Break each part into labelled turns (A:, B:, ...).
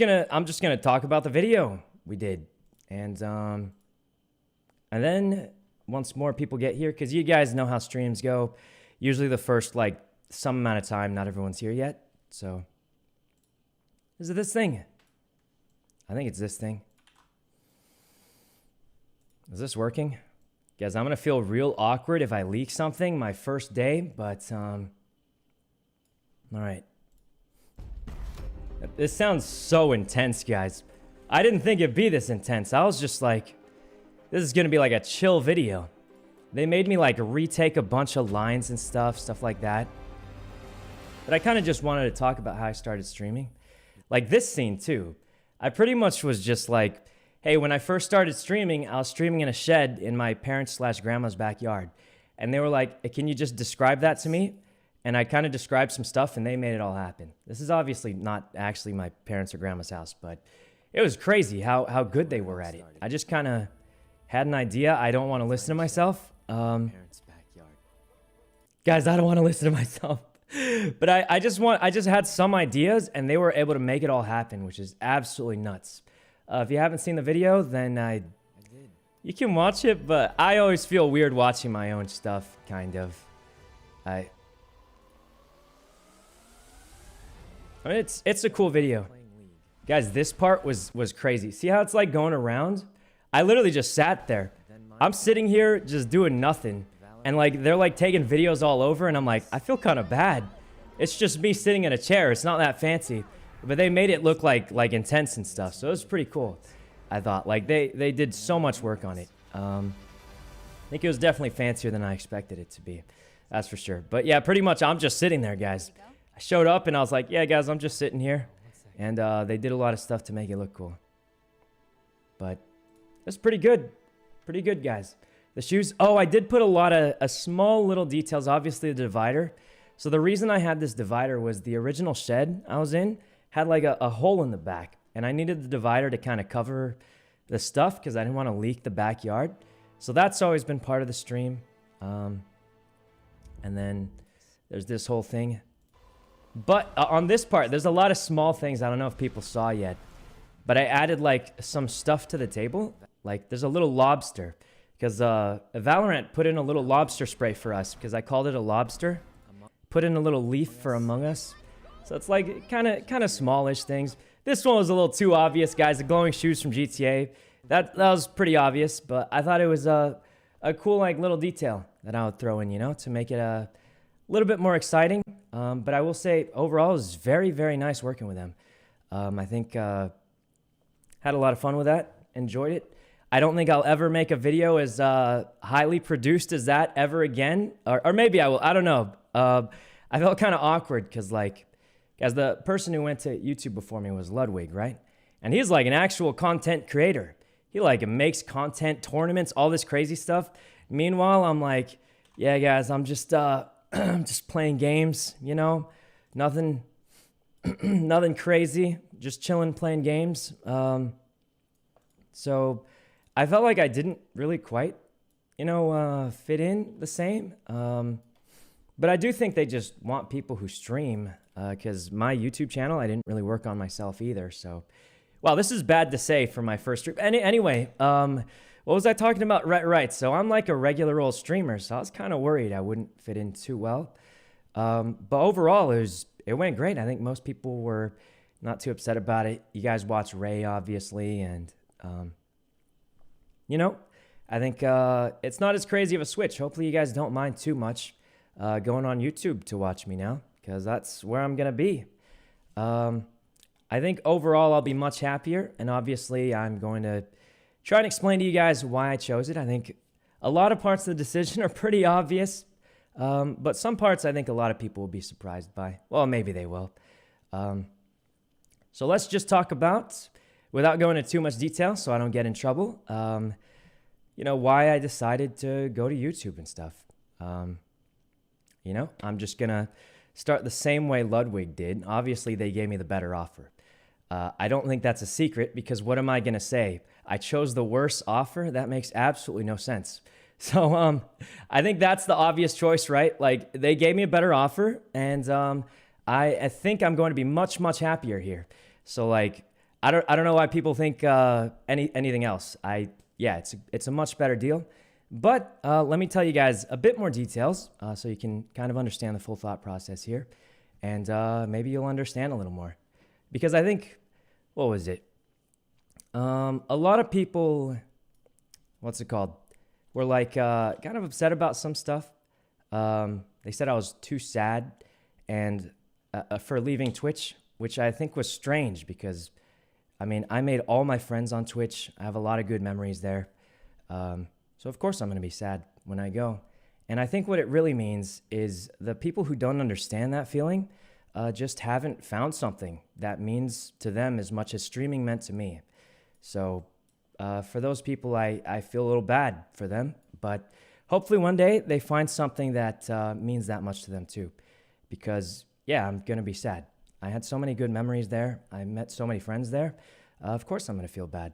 A: I'm just gonna talk about the video we did, and then once more people get here, because you guys know how streams go. Usually the first like some amount of time, not everyone's here yet. So is it this thing? I think it's this thing. Is this working? Guys, I'm gonna feel real awkward if I leak something my first day, but all right. This sounds so intense, guys. I didn't think it'd be this intense. I was just like, this is gonna be like a chill video. They made me like retake a bunch of lines and stuff like that. But I kind of just wanted to talk about how I started streaming. Like this scene too. I pretty much was just like, hey, when I first started streaming, I was streaming in a shed in my parents/grandma's backyard. And they were like, hey, can you just describe that to me? And I kind of described some stuff and they made it all happen. This is obviously not actually my parents' or grandma's house, but it was crazy how good they were at it. I just kind of had an idea. I don't want to listen to myself. Guys, I don't want to listen to myself. But I just had some ideas and they were able to make it all happen, which is absolutely nuts. If you haven't seen the video, then you can watch it, but I always feel weird watching my own stuff, kind of. I mean, it's a cool video. Guys, this part was crazy. See how it's like going around? I literally just sat there. I'm sitting here just doing nothing. And like they're like taking videos all over and I'm like, I feel kind of bad. It's just me sitting in a chair. It's not that fancy. But they made it look like intense and stuff. So it was pretty cool. I thought like they did so much work on it. I think it was definitely fancier than I expected it to be. That's for sure. But yeah, pretty much I'm just sitting there, guys. I showed up and I was like, yeah, guys, I'm just sitting here. And they did a lot of stuff to make it look cool. But it's pretty good. Pretty good, guys. The shoes. Oh, I did put a lot of small little details. Obviously, the divider. So the reason I had this divider was the original shed I was in had like a hole in the back. And I needed the divider to kind of cover the stuff because I didn't want to leak the backyard. So that's always been part of the stream. And then there's this whole thing. But on this part, there's a lot of small things I don't know if people saw yet. But I added like some stuff to the table. Like there's a little lobster. Because Valorant put in a little lobster spray for us. Because I called it a lobster. Put in a little leaf for Among Us. So it's like kind of smallish things. This one was a little too obvious, guys. The glowing shoes from GTA. That was pretty obvious. But I thought it was a cool like little detail that I would throw in, you know, to make it a little bit more exciting. But I will say, overall, it was very, very nice working with them. I think had a lot of fun with that. Enjoyed it. I don't think I'll ever make a video as highly produced as that ever again. Or maybe I will. I don't know. I felt kind of awkward because, like, as the person who went to YouTube before me was Ludwig, right? And he's like an actual content creator. He like makes content, tournaments, all this crazy stuff. Meanwhile, I'm like, yeah, guys, I'm just just playing games, you know, nothing crazy, just chilling, playing games. So I felt like I didn't really quite, you know, fit in the same. But I do think they just want people who stream, because my YouTube channel, I didn't really work on myself either. So, well, this is bad to say for my first stream. Anyway, what was I talking about? Right. So I'm like a regular old streamer, so I was kind of worried I wouldn't fit in too well. But overall, it went great. I think most people were not too upset about it. You guys watch Ray, obviously, and you know, I think it's not as crazy of a switch. Hopefully you guys don't mind too much going on YouTube to watch me now, because that's where I'm going to be. I think overall I'll be much happier, and obviously I'm going to try and explain to you guys why I chose it. I think a lot of parts of the decision are pretty obvious, but some parts I think a lot of people will be surprised by. Well, maybe they will. So let's just talk about, without going into too much detail so I don't get in trouble, you know, why I decided to go to YouTube and stuff. You know, I'm just going to start the same way Ludwig did. Obviously, they gave me the better offer. I don't think that's a secret, because what am I going to say? I chose the worst offer? That makes absolutely no sense. So I think that's the obvious choice, right? Like, they gave me a better offer, and I think I'm going to be much, much happier here. So, like, I don't know why people think anything else. Yeah, it's a much better deal. But let me tell you guys a bit more details so you can kind of understand the full thought process here. And maybe you'll understand a little more. Because I think, what was it? A lot of people, what's it called? Were like kind of upset about some stuff. They said I was too sad and for leaving Twitch, which I think was strange because, I mean, I made all my friends on Twitch. I have a lot of good memories there. So of course I'm going to be sad when I go. And I think what it really means is the people who don't understand that feeling just haven't found something that means to them as much as streaming meant to me. So for those people, I feel a little bad for them. But hopefully one day they find something that means that much to them too. Because, yeah, I'm going to be sad. I had so many good memories there. I met so many friends there. Of course I'm going to feel bad.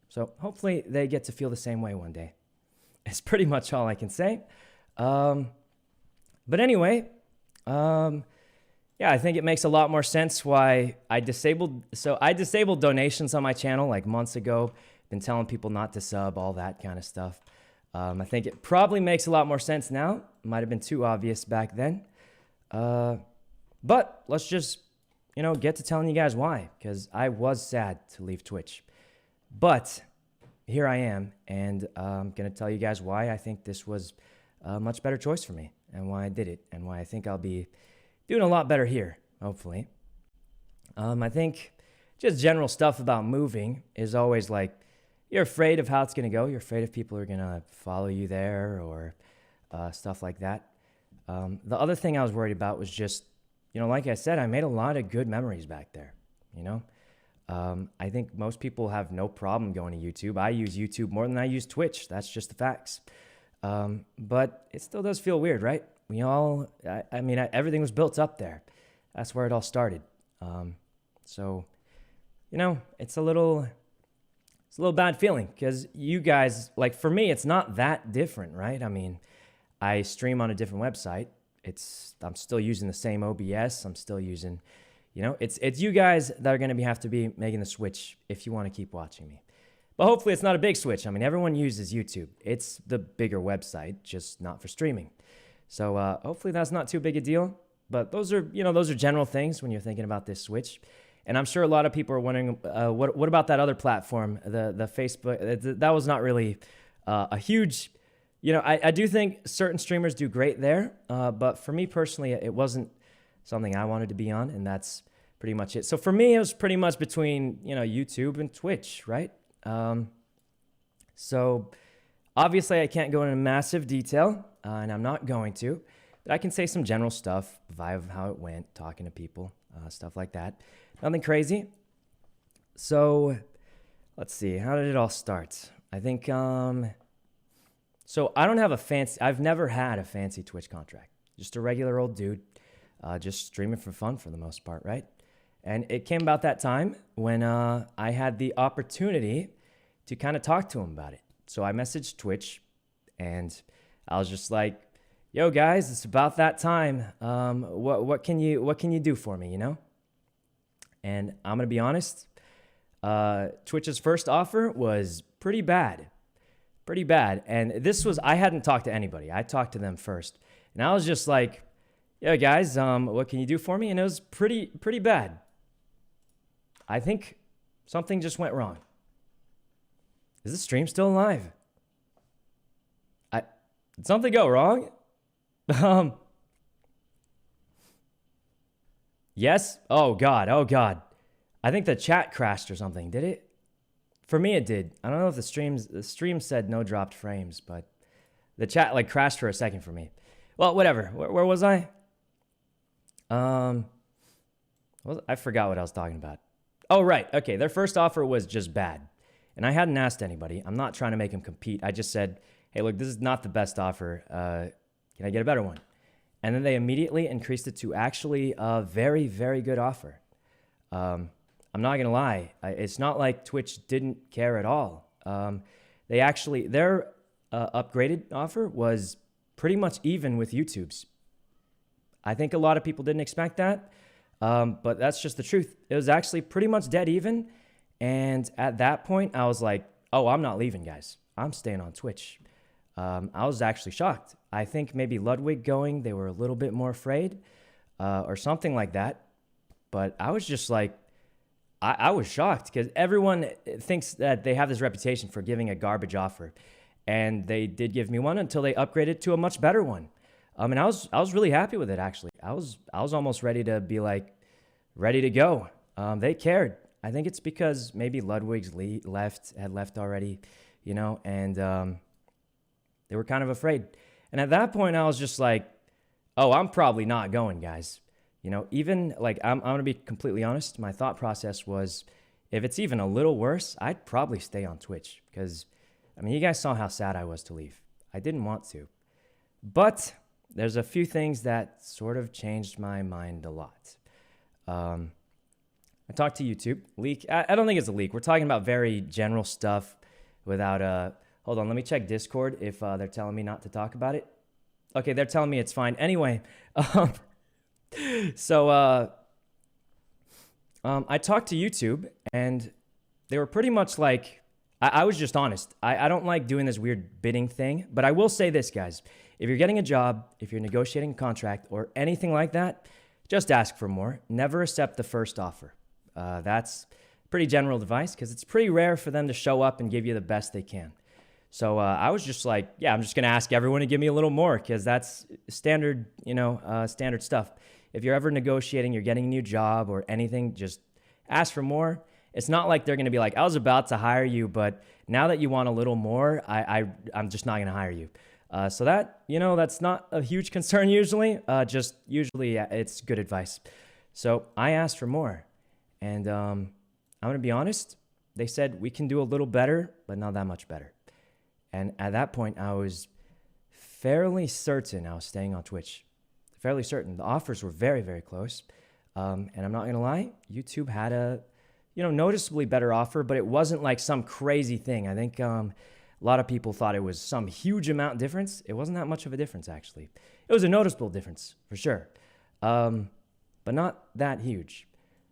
A: So hopefully they get to feel the same way one day. It's pretty much all I can say. But anyway, yeah, I think it makes a lot more sense why I disabled donations on my channel like months ago. Been telling people not to sub, all that kind of stuff. I think it probably makes a lot more sense now. Might have been too obvious back then. But let's just, get to telling you guys why, because I was sad to leave Twitch. But here I am, and I'm going to tell you guys why I think this was a much better choice for me, and why I did it, and why I think I'll be doing a lot better here, hopefully. I think just general stuff about moving is always like, you're afraid of how it's going to go. You're afraid if people are going to follow you there or stuff like that. The other thing I was worried about was just, like I said, I made a lot of good memories back there, I think most people have no problem going to YouTube. I use YouTube more than I use Twitch. That's just the facts. But it still does feel weird, right? Everything was built up there. That's where it all started. So, it's a little bad feeling because you guys, like for me, it's not that different, right? I mean, I stream on a different website. I'm still using the same OBS. I'm still using, it's you guys that are going to have to be making the switch if you want to keep watching me. But hopefully it's not a big switch. I mean, everyone uses YouTube. It's the bigger website, just not for streaming. So hopefully that's not too big a deal. But those are general things when you're thinking about this switch. And I'm sure a lot of people are wondering, what about that other platform, the Facebook? That was not really a huge, I do think certain streamers do great there. But for me personally, it wasn't something I wanted to be on, and that's pretty much it. So for me, it was pretty much between, YouTube and Twitch, right? So obviously I can't go into massive detail, and I'm not going to, but I can say some general stuff, vibe of how it went, talking to people, stuff like that. Nothing crazy. So let's see, how did it all start? I think, so I don't have I've never had a fancy Twitch contract, just a regular old dude, just streaming for fun for the most part, right? And it came about that time when I had the opportunity to kind of talk to him about it. So I messaged Twitch, and I was just like, "Yo, guys, it's about that time. What can you do for me? And I'm gonna be honest. Twitch's first offer was pretty bad, And I hadn't talked to anybody. I talked to them first, and I was just like, "Yeah, guys, what can you do for me?" And it was pretty bad. I think something just went wrong. Is the stream still alive? Did something go wrong? Yes? Oh God. I think the chat crashed or something. Did it? For me, it did. I don't know if the stream said no dropped frames, but the chat crashed for a second for me. Well, whatever. Where was I? I forgot what I was talking about. Oh, right. Okay. Their first offer was just bad. And I hadn't asked anybody. I'm not trying to make them compete. I just said, "Hey, look, this is not the best offer. Can I get a better one?" And then they immediately increased it to actually a very, very good offer. I'm not going to lie. It's not like Twitch didn't care at all. Their upgraded offer was pretty much even with YouTube's. I think a lot of people didn't expect that. But that's just the truth. It was actually pretty much dead even. And at that point, I was like, oh, I'm not leaving, guys. I'm staying on Twitch. I was actually shocked. I think maybe Ludwig going, they were a little bit more afraid or something like that. But I was just like, I was shocked because everyone thinks that they have this reputation for giving a garbage offer. And they did give me one until they upgraded to a much better one. And I was really happy with it, actually. I was almost ready to be like, ready to go. They cared. I think it's because maybe Ludwig's had left already, you know, and they were kind of afraid. And at that point, I was just like, oh, I'm probably not going, guys. You know, even like, I'm going to be completely honest. My thought process was, if it's even a little worse, I'd probably stay on Twitch because, I mean, you guys saw how sad I was to leave. I didn't want to. But there's a few things that sort of changed my mind a lot. I talked to YouTube. Leak. I don't think it's a leak. We're talking about very general stuff without hold on, let me check Discord if they're telling me not to talk about it. Okay, they're telling me it's fine. Anyway, so I talked to YouTube, and they were pretty much like, I was just honest. I don't like doing this weird bidding thing, but I will say this, guys. If you're getting a job, if you're negotiating a contract or anything like that, just ask for more. Never accept the first offer. That's pretty general advice because it's pretty rare for them to show up and give you the best they can. So I was just like, yeah, I'm just going to ask everyone to give me a little more because that's standard, standard stuff. If you're ever negotiating, you're getting a new job or anything, just ask for more. It's not like they're going to be like, I was about to hire you, but now that you want a little more, I'm just not going to hire you. So that, that's not a huge concern usually. Just usually it's good advice. So I asked for more. And I'm going to be honest. They said we can do a little better, but not that much better. And at that point, I was fairly certain I was staying on Twitch. Fairly certain. The offers were very, very close. And I'm not going to lie, YouTube had a noticeably better offer, but it wasn't like some crazy thing. I think a lot of people thought it was some huge amount difference. It wasn't that much of a difference, actually. It was a noticeable difference, for sure. But not that huge.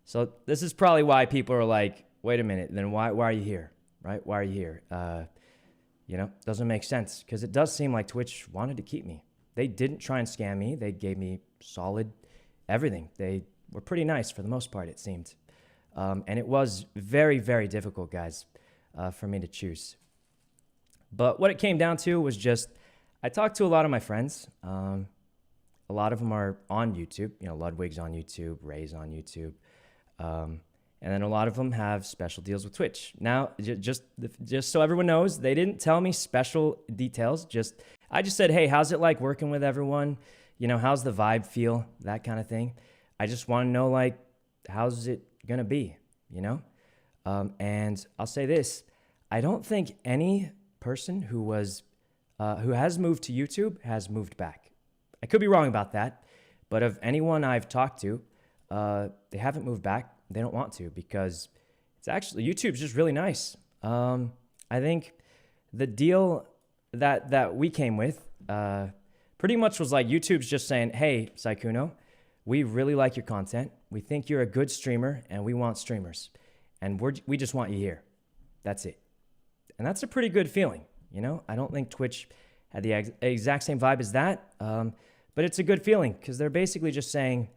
A: So this is probably why people are like, wait a minute, then why are you here, right? Why are you here? Doesn't make sense because it does seem like Twitch wanted to keep me. They didn't try and scam me. They gave me solid everything. They were pretty nice for the most part, it seemed. And it was very, very difficult, guys, for me to choose. But what it came down to was just, I talked to a lot of my friends. A lot of them are on YouTube. Ludwig's on YouTube, Ray's on YouTube. And then a lot of them have special deals with Twitch. Now, just so everyone knows, they didn't tell me special details. I just said, hey, how's it like working with everyone? How's the vibe feel? That kind of thing. I just want to know, like, how's it going to be, And I'll say this. I don't think any person who has moved to YouTube has moved back. I could be wrong about that. But of anyone I've talked to, they haven't moved back. They don't want to because it's actually, YouTube's just really nice. I think the deal that we came with pretty much was like YouTube's just saying, hey, Sykkuno, we really like your content. We think you're a good streamer and we want streamers. And we just want you here. That's it. And that's a pretty good feeling. I don't think Twitch had the exact same vibe as that. But it's a good feeling because they're basically just saying,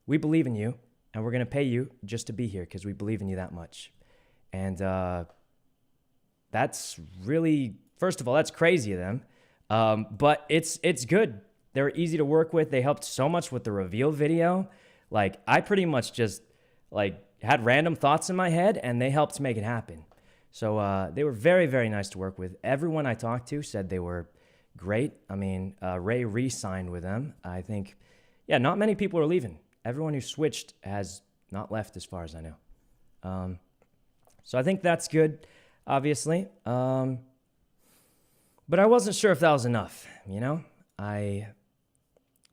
A: we believe in you. And we're going to pay you just to be here because we believe in you that much. And that's really, first of all, that's crazy of them. But it's good. They're easy to work with. They helped so much with the reveal video. Like, I pretty much just, had random thoughts in my head, and they helped make it happen. So they were very, very nice to work with. Everyone I talked to said they were great. I mean, Ray re-signed with them. I think, not many people are leaving. Everyone who switched has not left as far as I know. So I think that's good, obviously. But I wasn't sure if that was enough, I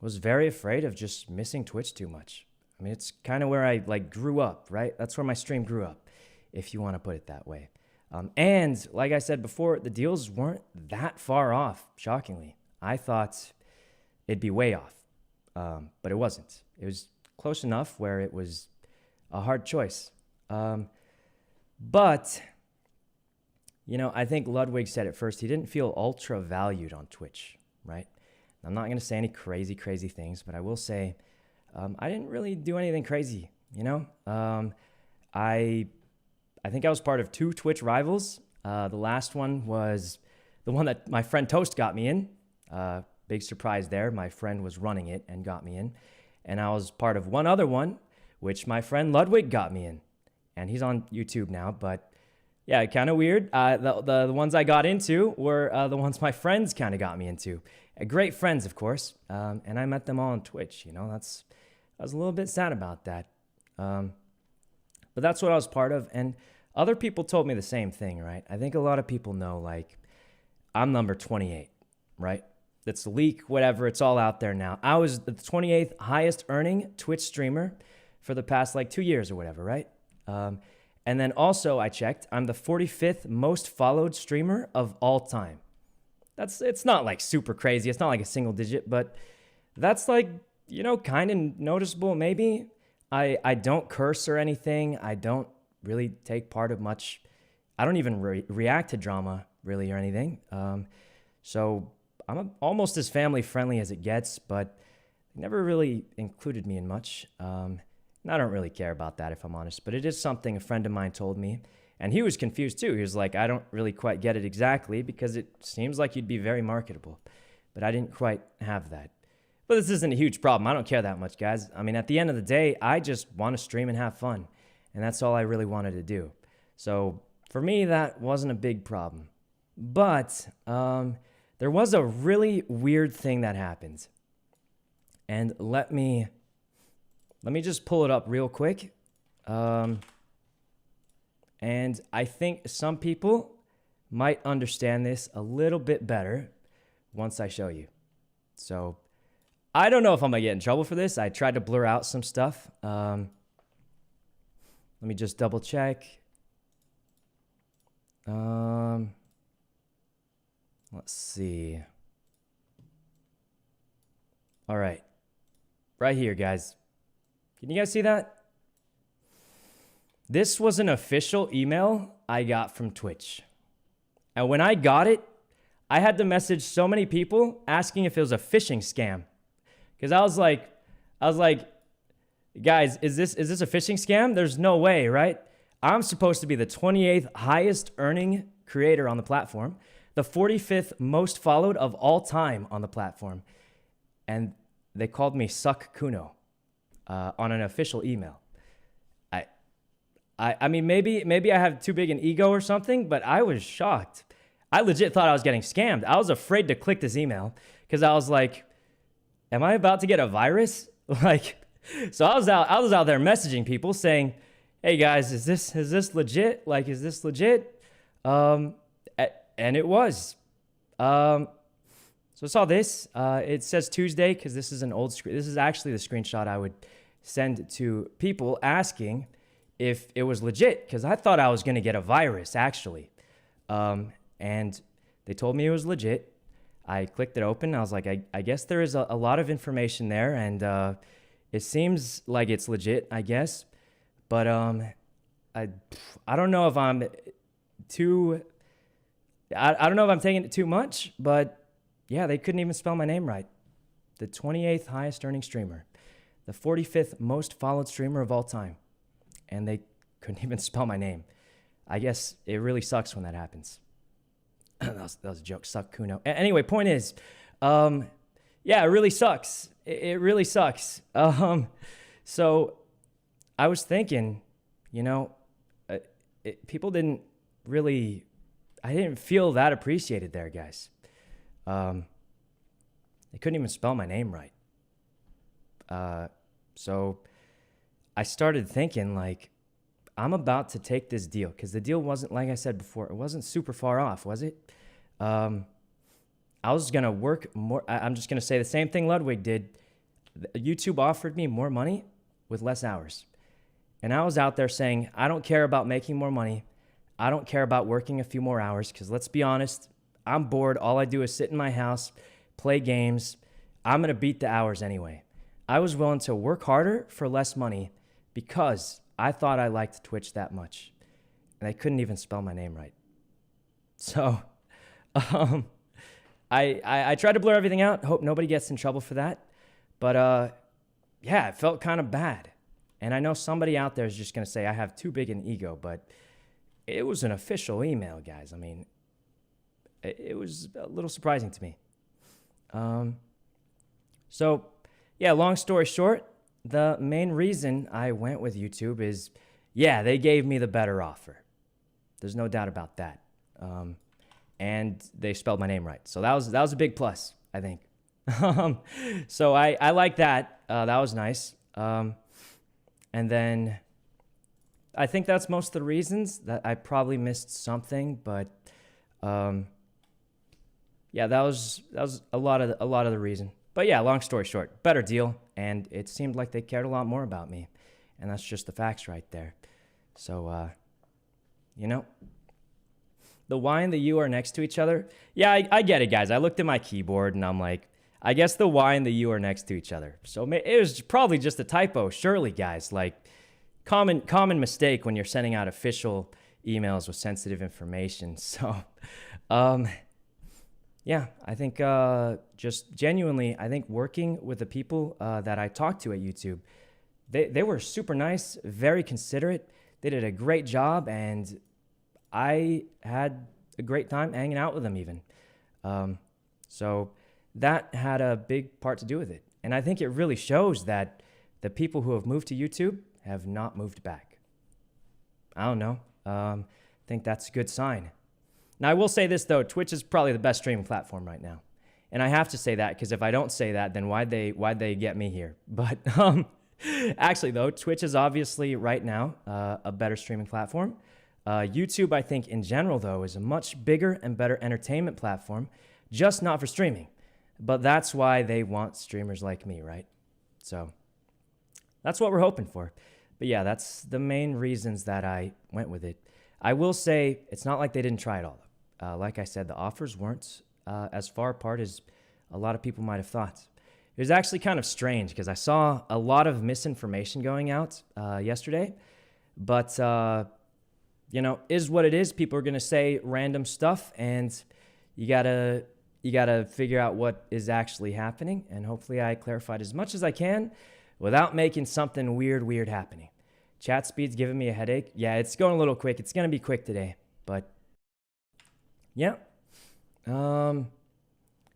A: was very afraid of just missing Twitch too much. I mean, it's kind of where I grew up, right? That's where my stream grew up, if you want to put it that way. And like I said before, the deals weren't that far off, shockingly. I thought it'd be way off, but it wasn't. It was close enough where it was a hard choice. But, you know, I think Ludwig said it first. He didn't feel ultra valued on Twitch, right? I'm not going to say any crazy things, but I will say I didn't really do anything crazy, you know? I think I was part of 2 Twitch rivals. The last one was the one that my friend Toast got me in. Big surprise there. My friend was running it and got me in. And I was part of one other one, which my friend Ludwig got me in. And he's on YouTube now, but yeah, kind of weird. The ones I got into were the ones my friends kind of got me into. Great friends, of course. And I met them all on Twitch, you know. I was a little bit sad about that. But that's what I was part of. And other people told me the same thing, right? I think a lot of people know, like, I'm number 28, right? That's the leak, whatever. It's all out there now. I was the 28th highest earning Twitch streamer for the past, like, 2 years or whatever, right? And then also I checked, I'm the 45th most followed streamer of all time. It's not like super crazy. It's not like a single digit, but that's like, you know, kind of noticeable maybe. I don't curse or anything. I don't really take part of much. I don't even react to drama really or anything. So I'm almost as family friendly as it gets, but never really included me in much. And I don't really care about that if I'm honest, but it is something a friend of mine told me. And he was confused too. He was like, I don't really quite get it exactly because it seems like you'd be very marketable. But I didn't quite have that. But this isn't a huge problem. I don't care that much, guys. I mean, at the end of the day, I just want to stream and have fun. And that's all I really wanted to do. So for me, that wasn't a big problem. But there was a really weird thing that happened. And let me just pull it up real quick. And I think some people might understand this a little bit better once I show you. So I don't know if I'm going to get in trouble for this. I tried to blur out some stuff. Let me just double check. Let's see. All right. Right here, guys. Can you guys see that? This was an official email I got from Twitch. And when I got it, I had to message so many people asking if it was a phishing scam. Because I was like, guys, is this a phishing scam? There's no way, right? I'm supposed to be the 28th highest earning creator on the platform, the 45th most followed of all time on the platform. And they called me Sykkuno on an official email. I mean, maybe I have too big an ego or something, but I was shocked. I legit thought I was getting scammed. I was afraid to click this email because I was like, am I about to get a virus? So I was out there messaging people saying, hey guys, is this legit? Like, is this legit? And it was. So I saw this. It says Tuesday because this is an old screen. This is actually the screenshot I would send to people asking if it was legit because I thought I was going to get a virus actually. And they told me it was legit. I clicked it open. I was like, I guess there is a lot of information there and it seems like it's legit, I guess. But I don't know if I'm too... I don't know if I'm taking it too much, but yeah, they couldn't even spell my name right. The 28th highest earning streamer. The 45th most followed streamer of all time. And they couldn't even spell my name. I guess it really sucks when that happens. that was a joke, Sykkuno. Anyway, point is, yeah, it really sucks. It really sucks. So I was thinking, you know, people didn't really... I didn't feel that appreciated there, guys. They couldn't even spell my name right. So I started thinking, like, I'm about to take this deal. Because the deal wasn't, like I said before, it wasn't super far off, was it? I was going to work more. I'm just going to say the same thing Ludwig did. YouTube offered me more money with less hours. And I was out there saying, I don't care about making more money. I don't care about working a few more hours because let's be honest, I'm bored. All I do is sit in my house, play games. I'm going to beat the hours anyway. I was willing to work harder for less money because I thought I liked Twitch that much. And I couldn't even spell my name right. So, I tried to blur everything out. Hope nobody gets in trouble for that. But, yeah, it felt kind of bad. And I know somebody out there is just going to say I have too big an ego, but it was an official email, guys. I mean, it was a little surprising to me. So, yeah, long story short, the main reason I went with YouTube is, yeah, they gave me the better offer. There's no doubt about that. And they spelled my name right. So that was a big plus, I think. So I like that. That was nice. And then I think that's most of the reasons. That I probably missed something, but yeah, that was a lot of the reason. But yeah, long story short, better deal, and it seemed like they cared a lot more about me, and that's just the facts right there. So you know, the Y and the U are next to each other. Yeah, I get it, guys. I looked at my keyboard and I'm like, I guess the Y and the U are next to each other. So it was probably just a typo, surely, guys. Like, common mistake when you're sending out official emails with sensitive information. So, yeah, I think just genuinely, I think working with the people that I talked to at YouTube, they were super nice, very considerate. They did a great job, and I had a great time hanging out with them even. So that had a big part to do with it. And I think it really shows that the people who have moved to YouTube have not moved back. I don't know. I think that's a good sign. Now, I will say this, though. Twitch is probably the best streaming platform right now. And I have to say that, because if I don't say that, then why'd they get me here? But actually, though, Twitch is obviously right now a better streaming platform. YouTube, I think, in general, though, is a much bigger and better entertainment platform, just not for streaming. But that's why they want streamers like me, right? So that's what we're hoping for. But yeah, that's the main reasons that I went with it. I will say it's not like they didn't try it all. Like I said, the offers weren't as far apart as a lot of people might have thought. It was actually kind of strange because I saw a lot of misinformation going out yesterday. But, you know, is what it is. People are going to say random stuff, and you gotta figure out what is actually happening. And hopefully I clarified as much as I can without making something weird happening. Chat speed's giving me a headache. Yeah, it's going a little quick. It's going to be quick today, but yeah. And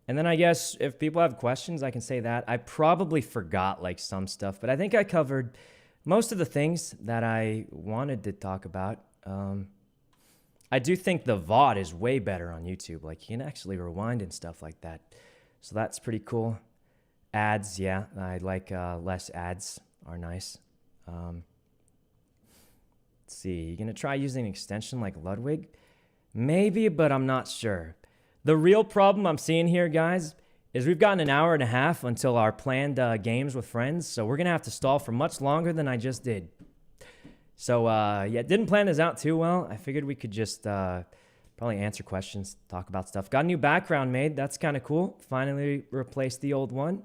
A: then I guess if people have questions, I can say that. I probably forgot like some stuff, but I think I covered most of the things that I wanted to talk about. I do think the VOD is way better on YouTube. Like, you can actually rewind and stuff like that. So that's pretty cool. Ads, yeah, I like less ads are nice. Let's see, you gonna try using an extension like Ludwig? Maybe, but I'm not sure. The real problem I'm seeing here, guys, is we've gotten an hour and a half until our planned games with friends, so we're gonna have to stall for much longer than I just did. So, yeah, didn't plan this out too well. I figured we could just probably answer questions, talk about stuff. Got a new background made. That's kind of cool. Finally replaced the old one.